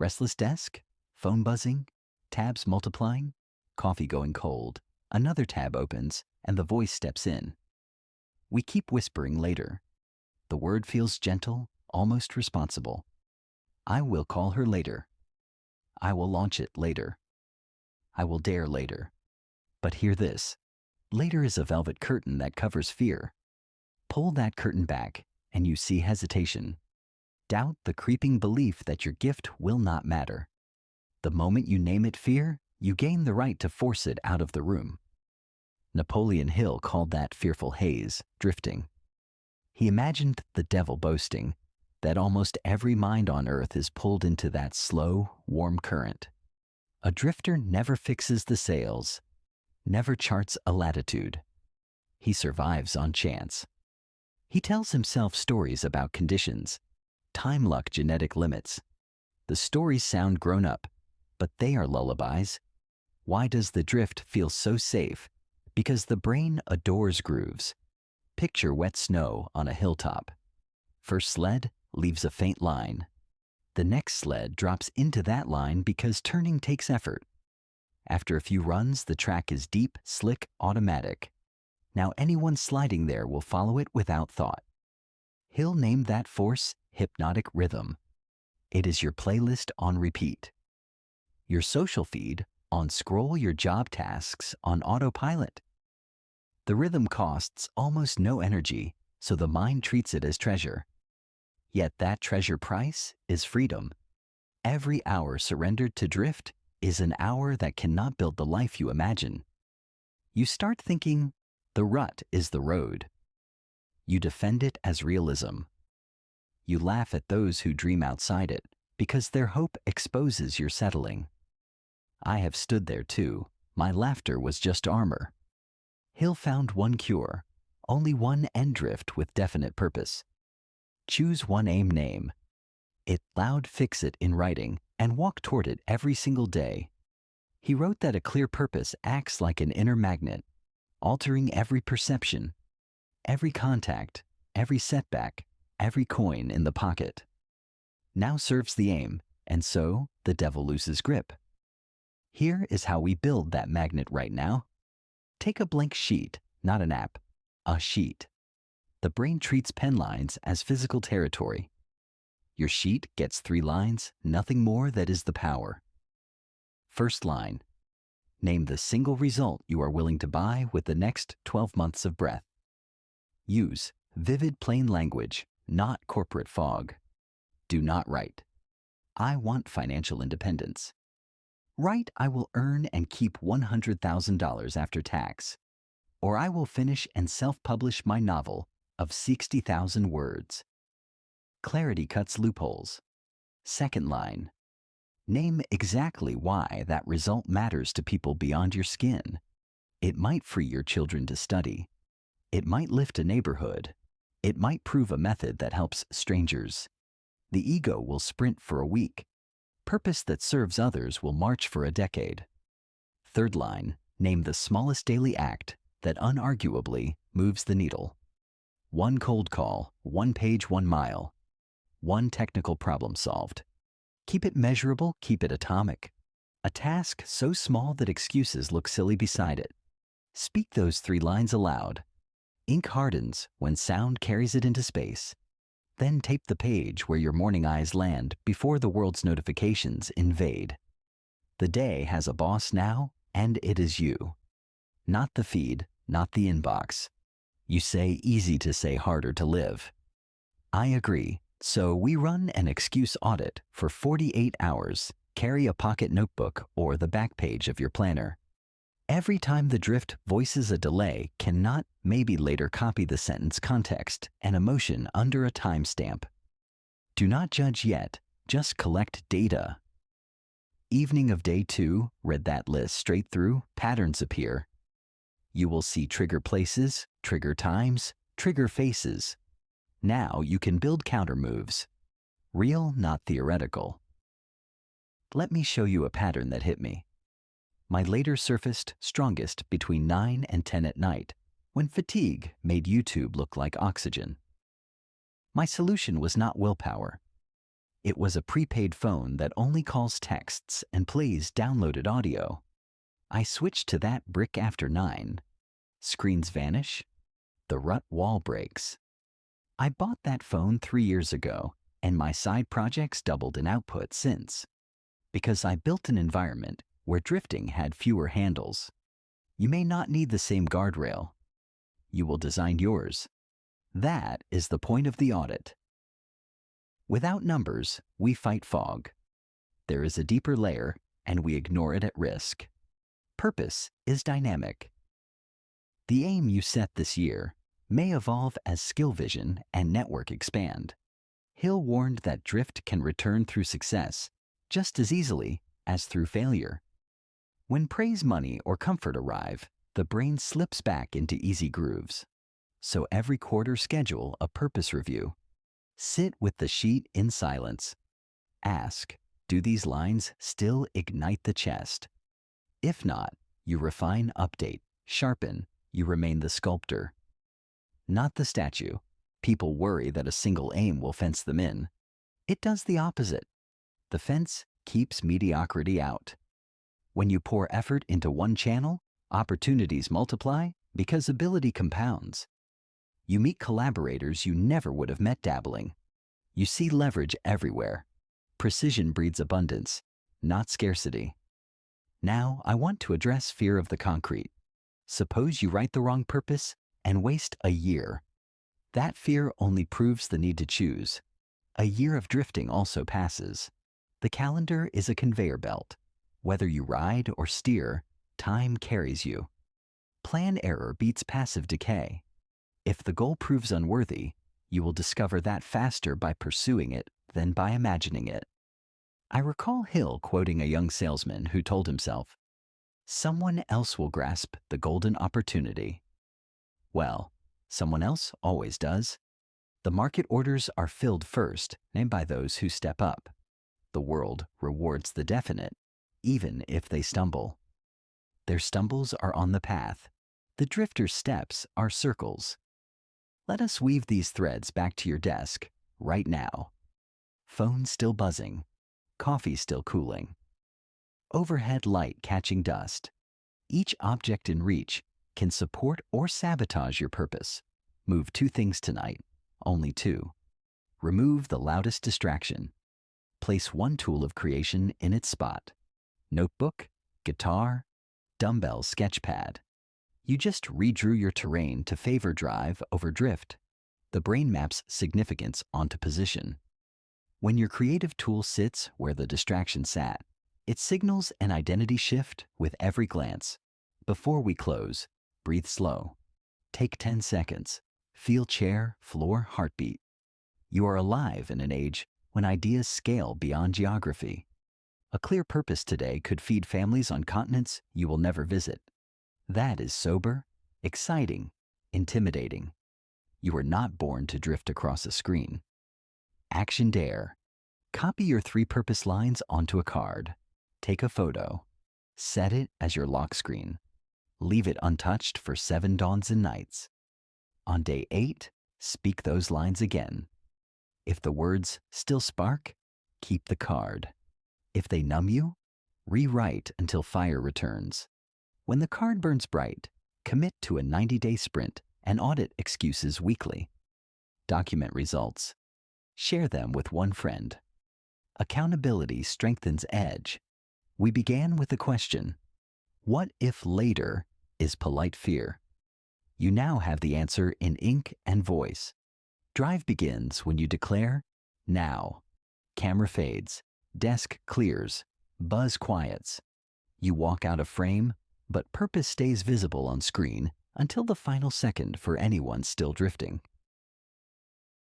Restless desk? Phone buzzing? Tabs multiplying? Coffee going cold. Another tab opens, and the voice steps in. We keep whispering later. The word feels gentle, almost responsible. I will call her later. I will launch it later. I will dare later. But hear this. Later is a velvet curtain that covers fear. Pull that curtain back, and you see hesitation. Doubt the creeping belief that your gift will not matter. The moment you name it fear, you gain the right to force it out of the room. Napoleon Hill called that fearful haze, drifting. He imagined the devil boasting that almost every mind on earth is pulled into that slow, warm current. A drifter never fixes the sails, never charts a latitude. He survives on chance. He tells himself stories about conditions, time luck genetic limits. The stories sound grown up, but they are lullabies. Why does the drift feel so safe? Because the brain adores grooves. Picture wet snow on a hilltop. First sled leaves a faint line. The next sled drops into that line because turning takes effort. After a few runs, the track is deep, slick, automatic. Now anyone sliding there will follow it without thought. Hill named that force hypnotic rhythm. It is your playlist on repeat. Your social feed on scroll, your job tasks on autopilot. The rhythm costs almost no energy, so the mind treats it as treasure. Yet that treasure price is freedom. Every hour surrendered to drift is an hour that cannot build the life you imagine. You start thinking, the rut is the road. You defend it as realism. You laugh at those who dream outside it, because their hope exposes your settling. I have stood there too. My laughter was just armor. Hill found one cure, only one end drift with definite purpose. Choose one aim name. It loud fix it in writing and walk toward it every single day. He wrote that a clear purpose acts like an inner magnet, altering every perception, every contact, every setback, every coin in the pocket. Now serves the aim, and so the devil loses grip. Here is how we build that magnet right now. Take a blank sheet, not an app, a sheet. The brain treats pen lines as physical territory. Your sheet gets 3 lines, nothing more. That is the power. First line. Name the single result you are willing to buy with the next 12 months of breath. Use vivid plain language, not corporate fog. Do not write, I want financial independence. Write, I will earn and keep $100,000 after tax. Or I will finish and self-publish my novel of 60,000 words. Clarity cuts loopholes. Second line. Name exactly why that result matters to people beyond your skin. It might free your children to study. It might lift a neighborhood. It might prove a method that helps strangers. The ego will sprint for a week. Purpose that serves others will march for a decade. Third line. Name the smallest daily act that unarguably moves the needle. One cold call, 1 page, 1 mile. One technical problem solved. Keep it measurable, keep it atomic. A task so small that excuses look silly beside it. Speak those 3 lines aloud. Ink hardens when sound carries it into space. Then tape the page where your morning eyes land before the world's notifications invade. The day has a boss now, and it is you. Not the feed, not the inbox. You say easy to say, harder to live. I agree. So we run an excuse audit for 48 hours. Carry a pocket notebook or the back page of your planner. Every time the drift voices a delay, cannot, maybe later copy the sentence context and emotion under a timestamp. Do not judge yet, just collect data. Evening of day 2, read that list straight through, patterns appear. You will see trigger places, trigger times, trigger faces. Now you can build counter moves. Real, not theoretical. Let me show you a pattern that hit me. My later surfaced strongest between 9 and 10 at night, when fatigue made YouTube look like oxygen. My solution was not willpower. It was a prepaid phone that only calls texts and plays downloaded audio. I switched to that brick after 9. Screens vanish. The rut wall breaks. I bought that phone 3 years ago, and my side projects doubled in output since. Because I built an environment where drifting had fewer handles. You may not need the same guardrail. You will design yours. That is the point of the audit. Without numbers, we fight fog. There is a deeper layer, and we ignore it at risk. Purpose is dynamic. The aim you set this year may evolve as skill vision and network expand. Hill warned that drift can return through success just as easily as through failure. When praise, money, or comfort arrive, the brain slips back into easy grooves. So every quarter schedule a purpose review. Sit with the sheet in silence. Ask, do these lines still ignite the chest? If not, you refine, update, sharpen, you remain the sculptor. Not the statue. People worry that a single aim will fence them in. It does the opposite. The fence keeps mediocrity out. When you pour effort into one channel, opportunities multiply because ability compounds. You meet collaborators you never would have met dabbling. You see leverage everywhere. Precision breeds abundance, not scarcity. Now I want to address fear of the concrete. Suppose you write the wrong purpose and waste a year. That fear only proves the need to choose. A year of drifting also passes. The calendar is a conveyor belt. Whether you ride or steer, time carries you. Plan error beats passive decay. If the goal proves unworthy, you will discover that faster by pursuing it than by imagining it. I recall Hill quoting a young salesman who told himself, "Someone else will grasp the golden opportunity." Well, someone else always does. The market orders are filled first, named by those who step up. The world rewards the definite, even if they stumble. Their stumbles are on the path. The drifter's steps are circles. Let us weave these threads back to your desk right now. Phone still buzzing. Coffee still cooling. Overhead light catching dust. Each object in reach can support or sabotage your purpose. Move 2 things tonight, only 2. Remove the loudest distraction. Place one tool of creation in its spot. Notebook, guitar, dumbbell sketchpad. You just redrew your terrain to favor drive over drift. The brain maps significance onto position. When your creative tool sits where the distraction sat, it signals an identity shift with every glance. Before we close, breathe slow. Take 10 seconds. Feel chair, floor, heartbeat. You are alive in an age when ideas scale beyond geography. A clear purpose today could feed families on continents you will never visit. That is sober, exciting, intimidating. You are not born to drift across a screen. Action dare. Copy your 3 purpose lines onto a card. Take a photo. Set it as your lock screen. Leave it untouched for 7 dawns and nights. On day 8, speak those lines again. If the words still spark, keep the card. If they numb you, rewrite until fire returns. When the card burns bright, commit to a 90-day sprint and audit excuses weekly. Document results. Share them with one friend. Accountability strengthens edge. We began with a question. What if later is polite fear? You now have the answer in ink and voice. Drive begins when you declare, now. Camera fades, desk clears, buzz quiets. You walk out of frame, but purpose stays visible on screen until the final second for anyone still drifting.